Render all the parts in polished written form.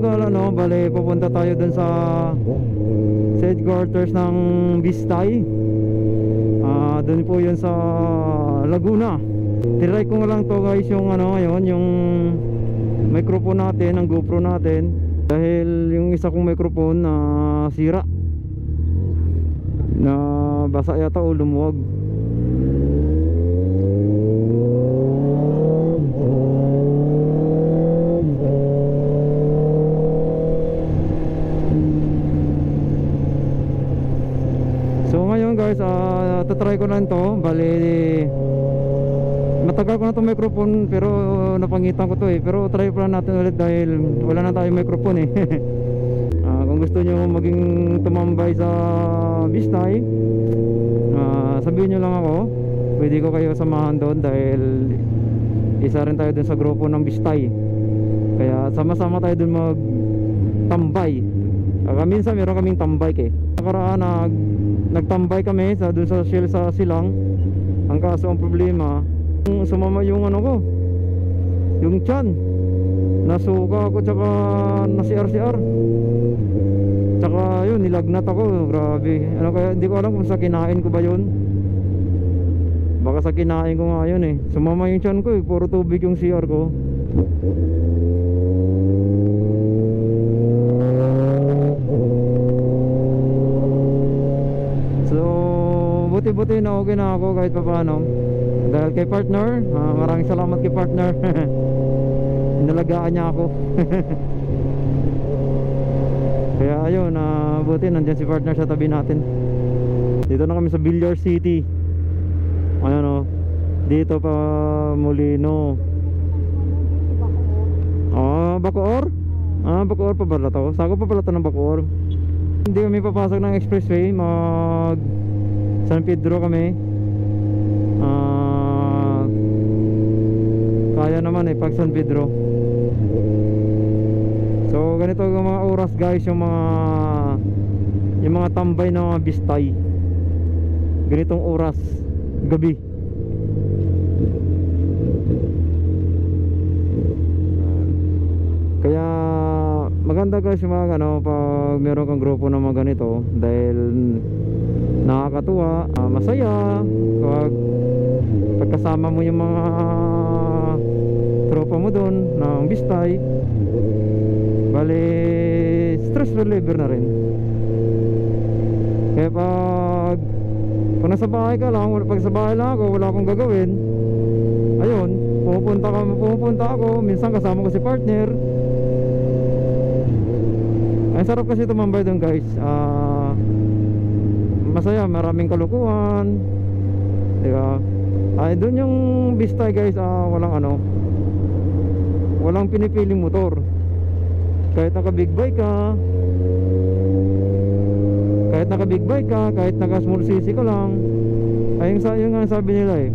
ano, bale pupunta tayo dun sa headquarters ng Bistay. Dun po yun sa Laguna. Try ko nga lang to guys, yung ano yun, yung microphone natin, ang GoPro natin, dahil yung isa kong microphone na sira, na basa yata o lumuwag. So ngayon guys, tatry ko lang to. Bali matagal ko na itong microphone, pero napangitan ko to pero try ko lang natin ulit dahil wala na tayong microphone kung gusto nyo maging tumambay sa Bistay, sabihin nyo lang ako, pwede ko kayo samahan doon dahil isa rin tayo dun sa grupo ng Bistay. Kaya sama-sama tayo dun magtambay. Minsan meron kaming tambay nakaraan nagtambay kami dun sa Shell sa Silang. Ang kaso, ang problema, sumama yung ano ko, yung tiyan, nasuka ako, tsaka na CR tsaka yun, nilagnat ako. Grabe, ano kaya, hindi ko alam kung sa kinain ko ba yun, baka sa kinain ko nga yun sumama yung tiyan ko puro tubig yung CR ko. Buti na okay na ako kahit pa paano dahil kay partner. Maraming salamat kay partner. Inalagaan niya ako. Kaya ayun, buti nandiyan si partner sa tabi natin. Dito na kami sa Villar City. Ayun dito pa Molino. Bacoor? Bacoor pa pala to. Sako pa pala to ng Bacoor. Hindi kami papasok ng expressway, San Pedro kami. Kaya naman pag San Pedro. So ganito yung mga oras guys, yung mga tambay ng mga Bistay. Ganitong oras, gabi. Kaya maganda guys yung mga pag meron kang grupo ng mga ganito, dahil nakakatuwa, masaya pagkasama mo yung mga tropa mo doon ng Bistay. Bali stress reliever na rin. Kaya pag nasa bahay ka lang, pag sa bahay lang ako, wala akong gagawin, ayun, pupunta ako. Minsan kasama ko si partner. Ay sarap kasi tumambay doon guys. Masaya, maraming kalukuhan, diba? Doon yung Bistay guys, walang pinipiling motor. Kahit naka big bike ka, kahit naka small cc ka lang, ay yung sabi nila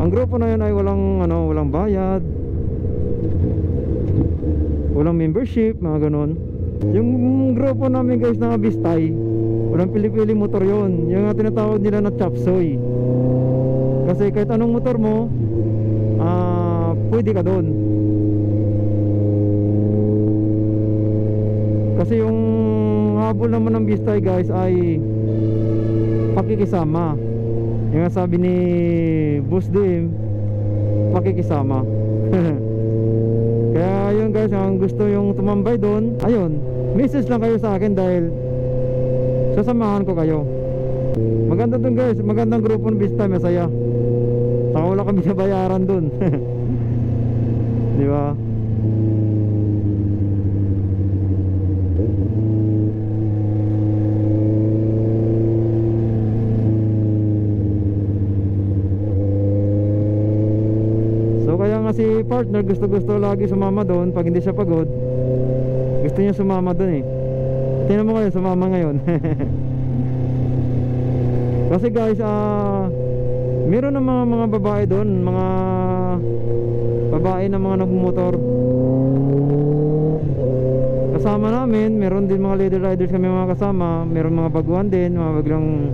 ang grupo na yun ay walang bayad, walang membership, mga ganon. Yung grupo namin guys na Bistay, walang pili-pili motor yon. Yung tinatawag nila na chop suey. Kasi kahit anong motor mo, pwede ka doon. Kasi yung habol naman ng Bistay guys ay pakikisama. Yung sabi ni Boss Dim, pakikisama. Kaya yun guys, ang gusto yung tumambay doon, ayun, message lang kayo sa akin dahil sasamahan ko kayo. Maganda doon guys, magandang grupo ng Bistay, masaya. Saka wala kami nabayaran doon. Diba? Si partner gusto lagi sumama doon. Pag hindi siya pagod, gusto niya sumama doon Tingnan mo ngayon, sumama ngayon. Kasi guys, meron ng mga babae doon, mga babae na mga nagmumotor. Kasama namin, meron din mga lady riders kami mga kasama. Meron mga baguhan din, mga baglang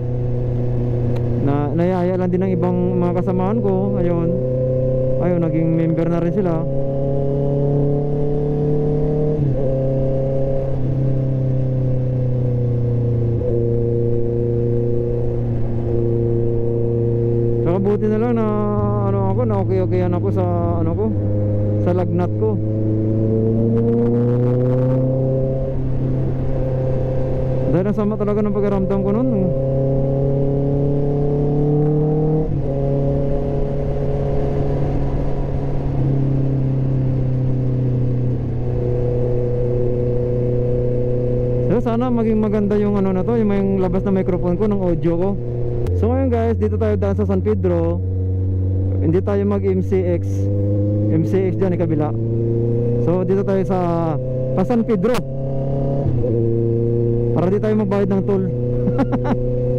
nayaya lang din ng ibang mga kasamahan ko. Ayun. ayun, naging member na rin sila. Saka buti na lang na ano ako, na okay-okayan ako sa ano ko, sa lagnat ko. Dahil ang sama talaga ng pagkaramdam ko nun. So sana maging maganda yung ano na to, yung labas na microphone ko ng audio ko. So ngayon guys, dito tayo daan sa San Pedro. Hindi tayo mag MCX. MCX dyan yung kabila. So dito tayo sa San Pedro, para di tayo magbayad ng toll.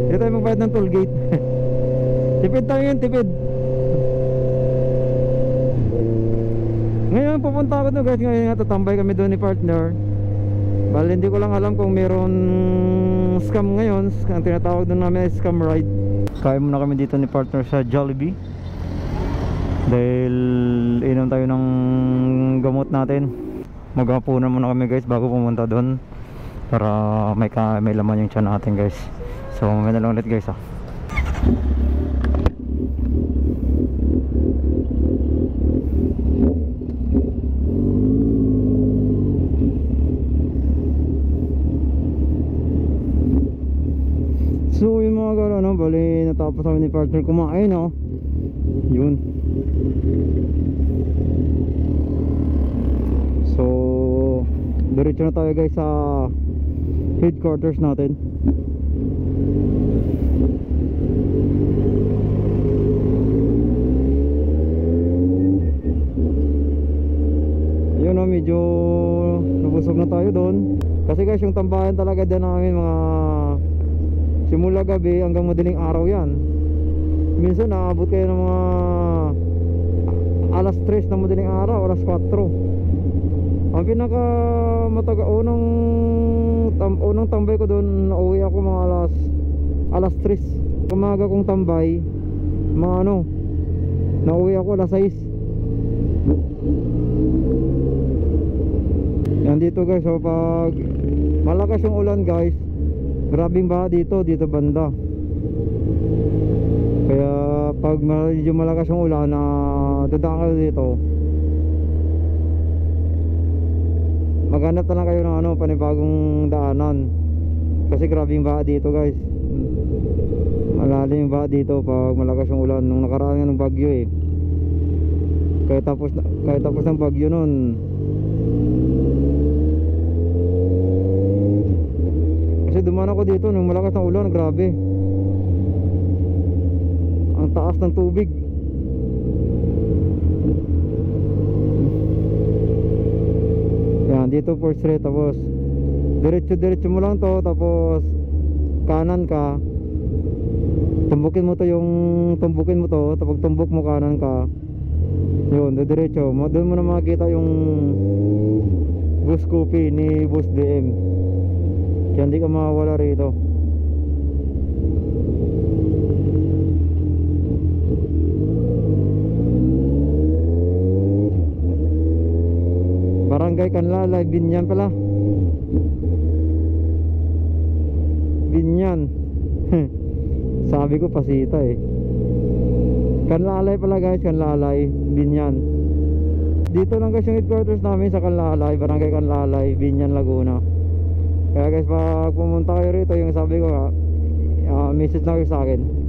Di tayo magbayad ng toll gate. Tipid tayo yun, tipid. Ngayon pupunta ako doon guys. Ngayon nga tatambay kami doon ni partner. Bali hindi ko lang alam kung meron scam ngayon. Ang tinatawag doon namin ay scam ride. Kaya muna kami dito ni partner sa Jollibee, dahil inom tayo ng gamot natin. Maghapunan muna kami guys bago pumunta doon, para may laman yung tiyan natin guys. So mamaya na lang ulit guys ha. So yung mga gano'n, bali natapos kami ni partner kumain no. Yun. So diretso na tayo guys sa headquarters natin. Ayun o, medyo nabusog na tayo doon. Kasi guys yung tambahan talaga dyan namin mga simula gabi hanggang madaling araw yan. Minsan naabot kayo ng mga alas 3 na madaling araw, alas 4. Ang pinaka unang tambay ko doon, nauwi ako mga alas 3. Umaga kong tambay, mga ano, nauwi ako alas 6. Yan dito guys, so pag malakas yung ulan guys, grabing baha dito banda. Kaya pag medyo malakas yung ulan na dadaan kayo dito, maghanap na lang kayo ng ano, panibagong daanan. Kasi grabing baha dito guys. Malalim yung baha dito pag malakas yung ulan. Nung nakaraan nga ng bagyo eh, kahit tapos ng bagyo nun, kasi dumaan ako dito nung malakas ng ulan. Grabe ang taas ng tubig. Yan dito 4th Street, tapos diretso mo lang to, tapos kanan ka, tumbukin mo to, tapos tumbok mo kanan ka, yun diretso mo, doon mo na makikita yung bus coupé ni Boss DM. Kaya hindi ka mawawala rito. Barangay Kanlalay, Binyan pala. Binyan. Sabi ko Pasita eh. Kanlalay pala guys, Kanlalay, Binyan. Dito lang guys yung headquarters namin sa Kanlalay, Barangay Kanlalay, Binyan, Laguna. Kaya guys pag pumunta kayo rito, yung sabi ko nga, message lang kayo sa akin.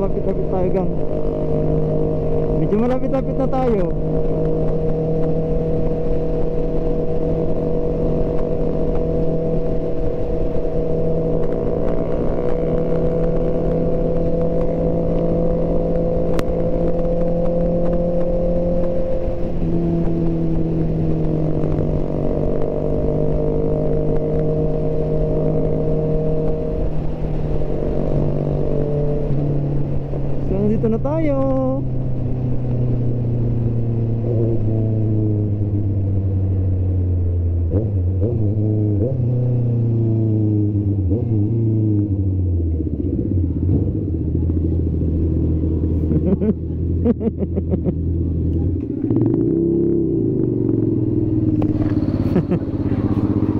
malapit-lapit tayo gang. Medyo malapit-lapit na tayo. Dito na tayo.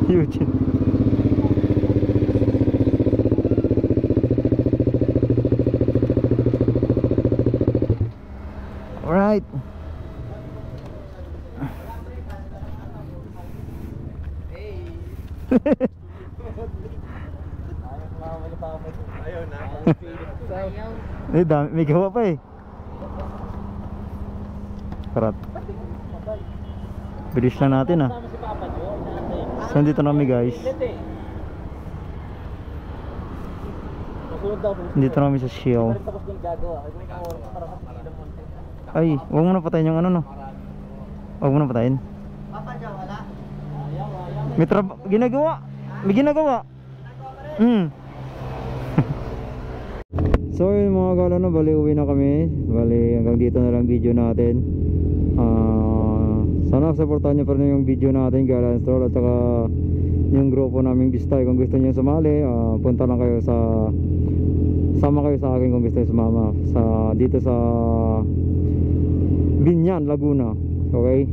Huge. Alright. Ayaw na. Eh, dami, may gawa pa eh. Karat. Bilis lang natin ah. So, dito na kami guys. Dito na kami sa Shell. Ay, huwag mo na patayin yung ano no. Huwag mo na patayin. May ginagawa. May ginagawa. So yun mga gala na, bali uwi na kami. Bali hanggang dito na lang video natin. Sana supportahan nyo pa rin yung video natin, Gala and Stroll, at saka yung grupo naming Bistay. Kung gusto nyo sumali, punta lang kayo sama kayo sa akin kung gusto nyo sumama dito sa Binyan, Laguna. Okay?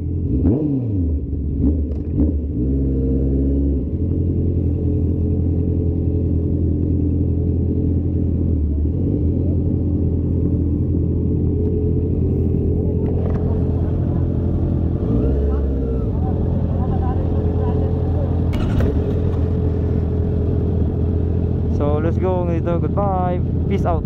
So let's go dito. Goodbye. Peace out.